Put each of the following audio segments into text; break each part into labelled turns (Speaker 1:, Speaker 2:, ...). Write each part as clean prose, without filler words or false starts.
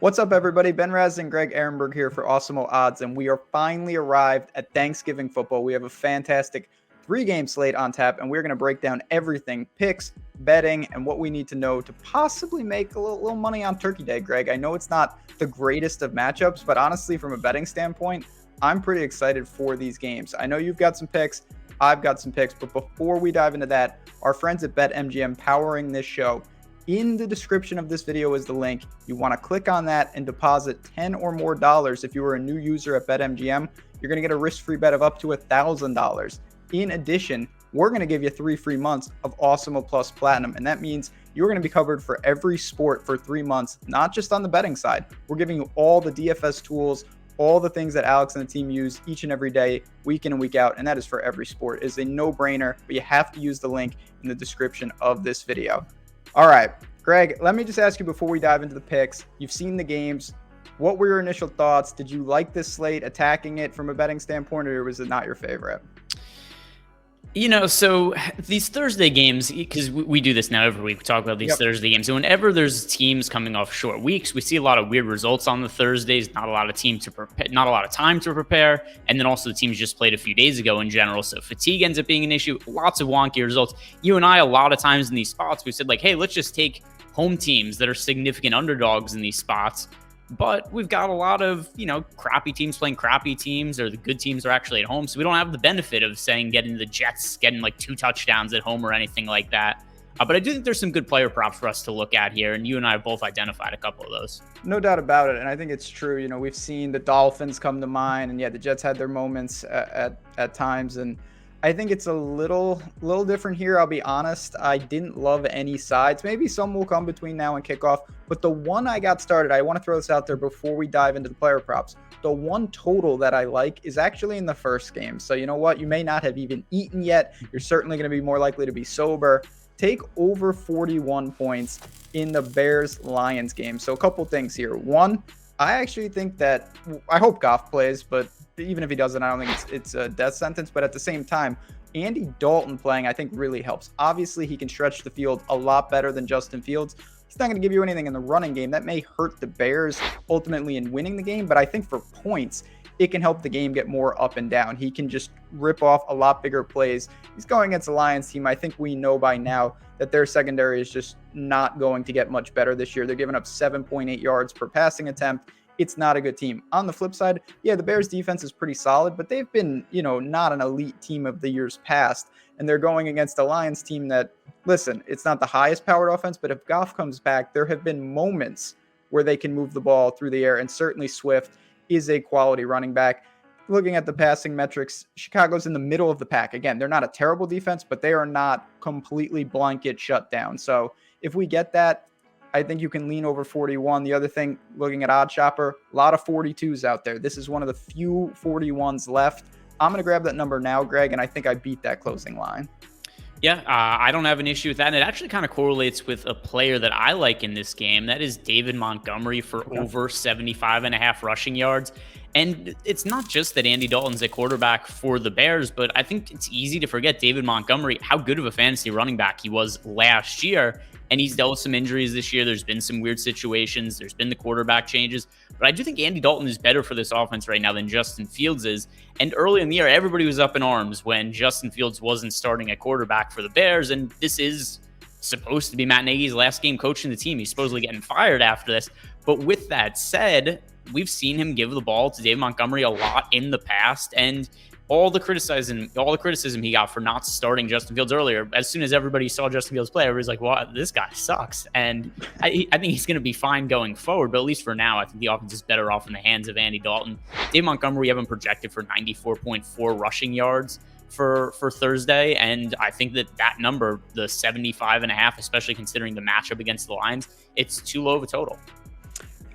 Speaker 1: What's up, everybody? Rasa and Greg Ehrenberg here for Awesemo Odds, and we are finally arrived at Thanksgiving football. We have a fantastic 3-game slate on tap, and we're going to break down everything, picks, betting, and what we need to know to possibly make a little money on Turkey Day, Greg. I know it's not the greatest of matchups, but honestly, from a betting standpoint, I'm pretty excited for these games. I know you've got some picks, I've got some picks, but before we dive into that, our friends at BetMGM powering this show. In the description of this video is the link. You want to click on that and deposit $10 or more. If you are a new user at BetMGM, you're going to get a risk-free bet of up to $1,000. In addition, we're going to give you 3 free months of Awesemo Plus Platinum, and that means you're going to be covered for every sport for 3 months, not just on the betting side. We're giving you all the DFS tools, all the things that Alex and the team use each and every day, week in and week out, and that is for every sport. It is a no-brainer, but you have to use the link in the description of this video. All right, Greg, let me just ask you before we dive into the picks. You've seen the games. What were your initial thoughts? Did you like this slate, attacking it from a betting standpoint, or was it not your favorite?
Speaker 2: So these Thursday games, because we do this now every week, we talk about these Thursday games. And whenever there's teams coming off short weeks, we see a lot of weird results on the Thursdays, not a lot of time to prepare. And then also the teams just played a few days ago in general. So fatigue ends up being an issue. Lots of wonky results. You and I, a lot of times in these spots, we said like, hey, let's just take home teams that are significant underdogs in these spots. But we've got a lot of, crappy teams playing crappy teams, or the good teams are actually at home. So we don't have the benefit of getting the Jets, getting like 2 touchdowns at home or anything like that. But I do think there's some good player props for us to look at here. And you and I have both identified a couple of those.
Speaker 1: No doubt about it. And I think it's true. We've seen the Dolphins come to mind. And yeah, the Jets had their moments at times. And I think it's a little different here. I'll be honest. I didn't love any sides. Maybe some will come between now and kickoff. But the one I got started, I want to throw this out there before we dive into the player props. The one total that I like is actually in the first game. So you know what? You may not have even eaten yet. You're certainly going to be more likely to be sober. Take over 41 points in the Bears-Lions game. So a couple things here. One, I actually think that, I hope Goff plays, but even if he doesn't, I don't think it's a death sentence. But at the same time, Andy Dalton playing, I think, really helps. Obviously, he can stretch the field a lot better than Justin Fields. He's not going to give you anything in the running game. That may hurt the Bears ultimately in winning the game, but I think for points, it can help the game get more up and down. He can just rip off a lot bigger plays. He's going against the Lions team. I think we know by now that their secondary is just not going to get much better this year. They're giving up 7.8 yards per passing attempt. It's not a good team. On the flip side, yeah, the Bears defense is pretty solid, but they've been, not an elite team of the years past. And they're going against a Lions team that, listen, it's not the highest powered offense, but if Goff comes back, there have been moments where they can move the ball through the air. And certainly Swift is a quality running back. Looking at the passing metrics, Chicago's in the middle of the pack. Again, they're not a terrible defense, but they are not completely blanket shut down. So if we get that, I think you can lean over 41. The other thing, looking at Odd Shopper, a lot of 42s out there. This is one of the few 41s left. I'm going to grab that number now, Greg, and I think I beat that closing line.
Speaker 2: Yeah, I don't have an issue with that. And it actually kind of correlates with a player that I like in this game. That is David Montgomery for over 75.5 rushing yards. And it's not just that Andy Dalton's a quarterback for the Bears, but I think it's easy to forget David Montgomery, how good of a fantasy running back he was last year. And he's dealt with some injuries this year. There's been some weird situations. There's been the quarterback changes. But I do think Andy Dalton is better for this offense right now than Justin Fields is. And early in the year, everybody was up in arms when Justin Fields wasn't starting at quarterback for the Bears. And this is supposed to be Matt Nagy's last game coaching the team. He's supposedly getting fired after this. But with that said, we've seen him give the ball to David Montgomery a lot in the past. And all the criticism he got for not starting Justin Fields earlier, as soon as everybody saw Justin Fields play, everybody's like, well, this guy sucks. And I think he's going to be fine going forward, but at least for now, I think the offense is better off in the hands of Andy Dalton. Dave Montgomery, have him projected for 94.4 rushing yards for Thursday, and I think that number, the 75.5, especially considering the matchup against the Lions, it's too low of a total.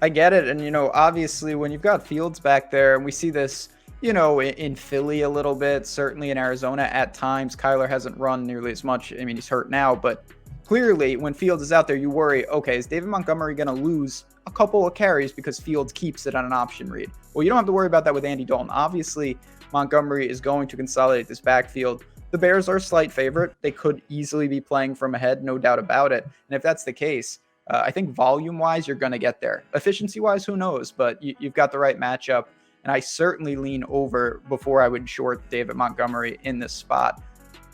Speaker 1: I get it, and obviously when you've got Fields back there, and we see this in Philly a little bit, certainly in Arizona at times. Kyler hasn't run nearly as much. I mean, he's hurt now, but clearly when Fields is out there, you worry, okay, is David Montgomery going to lose a couple of carries because Fields keeps it on an option read? Well, you don't have to worry about that with Andy Dalton. Obviously, Montgomery is going to consolidate this backfield. The Bears are a slight favorite. They could easily be playing from ahead, no doubt about it. And if that's the case, I think volume-wise, you're going to get there. Efficiency-wise, who knows? But you've got the right matchup. And I certainly lean over before I would short David Montgomery in this spot.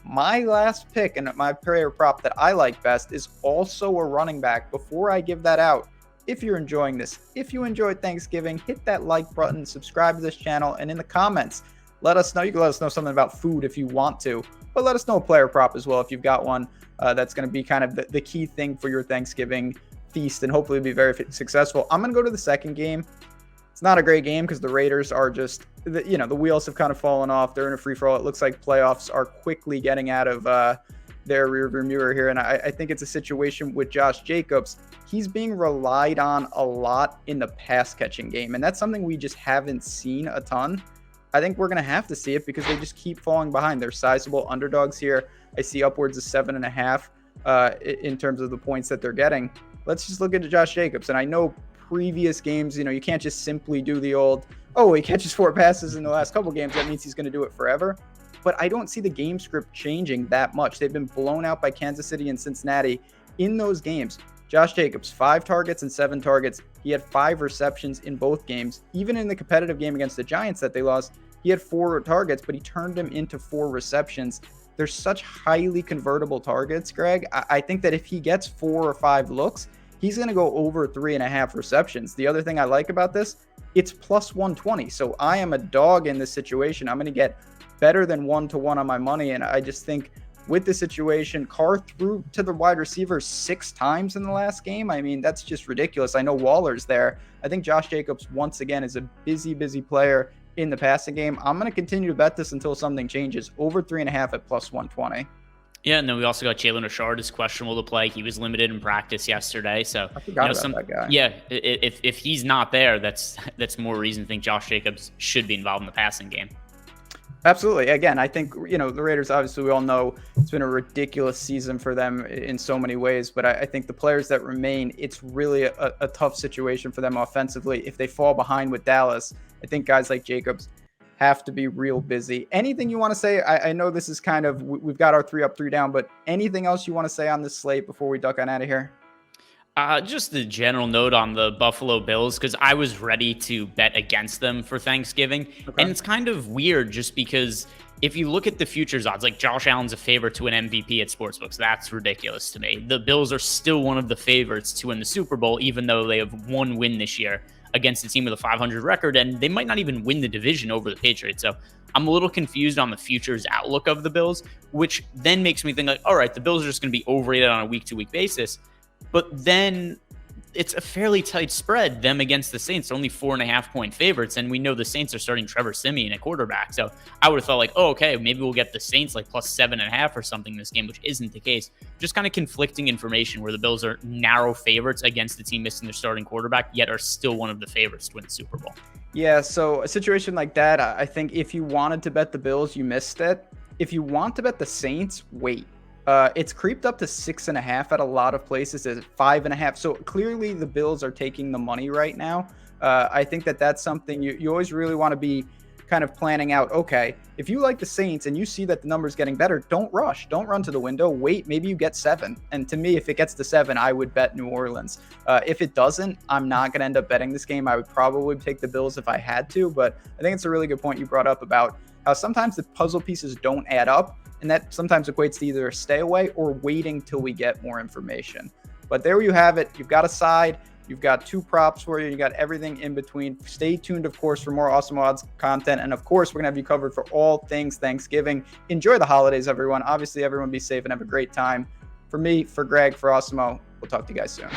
Speaker 1: My last pick and my player prop that I like best is also a running back. Before I give that out, if you're enjoying this, if you enjoyed Thanksgiving, hit that like button, subscribe to this channel, and in the comments, let us know. You can let us know something about food if you want to, but let us know a player prop as well if you've got one that's going to be kind of the key thing for your Thanksgiving feast and hopefully be very successful. I'm going to go to the second game. It's not a great game because the Raiders are just, the wheels have kind of fallen off. They're in a free-for-all. It looks like playoffs are quickly getting out of their rearview mirror here. And I think it's a situation with Josh Jacobs. He's being relied on a lot in the pass-catching game, and that's something we just haven't seen a ton. I think we're going to have to see it because they just keep falling behind. They're sizable underdogs here. I see upwards of 7.5 in terms of the points that they're getting. Let's just look at Josh Jacobs. And I know previous games, you can't just simply do the old, oh, he catches 4 passes in the last couple games. That means he's going to do it forever. But I don't see the game script changing that much. They've been blown out by Kansas City and Cincinnati in those games. Josh Jacobs, 5 targets and 7 targets. He had 5 receptions in both games. Even in the competitive game against the Giants that they lost, he had 4 targets, but he turned them into 4 receptions. They're such highly convertible targets, Greg. I think that if he gets 4 or 5 looks, he's going to go over 3.5 receptions. The other thing I like about this, it's plus 120. So I am a dog in this situation. I'm going to get better than 1-to-1 on my money. And I just think with the situation, Carr threw to the wide receiver 6 times in the last game. I mean, that's just ridiculous. I know Waller's there. I think Josh Jacobs, once again, is a busy player in the passing game. I'm going to continue to bet this until something changes. Over 3.5 at plus 120.
Speaker 2: Yeah, and then we also got Jalen Richard is questionable to play. He was limited in practice yesterday, so
Speaker 1: I forgot about that guy.
Speaker 2: Yeah, if he's not there, that's more reason to think Josh Jacobs should be involved in the passing game.
Speaker 1: Absolutely. Again, I think, the Raiders, obviously, we all know it's been a ridiculous season for them in so many ways. But I think the players that remain, it's really a tough situation for them offensively. If they fall behind with Dallas, I think guys like Jacobs have to be real busy. Anything you want to say? I know this is kind of, we've got our 3 up, 3 down, but anything else you want to say on this slate before we duck on out of here?
Speaker 2: Just the general note on the Buffalo Bills, because I was ready to bet against them for Thanksgiving. Okay. And it's kind of weird just because if you look at the futures odds, like Josh Allen's a favorite to an MVP at sportsbooks. That's ridiculous to me. The Bills are still one of the favorites to win the Super Bowl, even though they have 1 win this year against a team with a 500 record, and they might not even win the division over the Patriots. So I'm a little confused on the futures outlook of the Bills, which then makes me think like, all right, the Bills are just going to be overrated on a week-to-week basis. But then it's a fairly tight spread, them against the Saints, only 4.5-point favorites. And we know the Saints are starting Trevor Siemian at quarterback. So I would have thought like, oh, okay, maybe we'll get the Saints like plus 7.5 or something in this game, which isn't the case. Just kind of conflicting information where the Bills are narrow favorites against the team missing their starting quarterback, yet are still one of the favorites to win the Super Bowl.
Speaker 1: Yeah, so a situation like that, I think if you wanted to bet the Bills, you missed it. If you want to bet the Saints, wait. It's creeped up to 6.5 at a lot of places. It's 5.5. So clearly the Bills are taking the money right now. I think that's something you always really want to be kind of planning out. Okay, if you like the Saints and you see that the number's getting better, don't rush. Don't run to the window. Wait, maybe you get 7. And to me, if it gets to 7, I would bet New Orleans. If it doesn't, I'm not going to end up betting this game. I would probably take the Bills if I had to. But I think it's a really good point you brought up about how sometimes the puzzle pieces don't add up. And that sometimes equates to either stay away or waiting till we get more information. But there you have it. You've got a side. You've got 2 props for you. You got everything in between. Stay tuned, of course, for more Awesemo Odds content. And, of course, we're going to have you covered for all things Thanksgiving. Enjoy the holidays, everyone. Obviously, everyone be safe and have a great time. For me, for Greg, for Awesemo, we'll talk to you guys soon.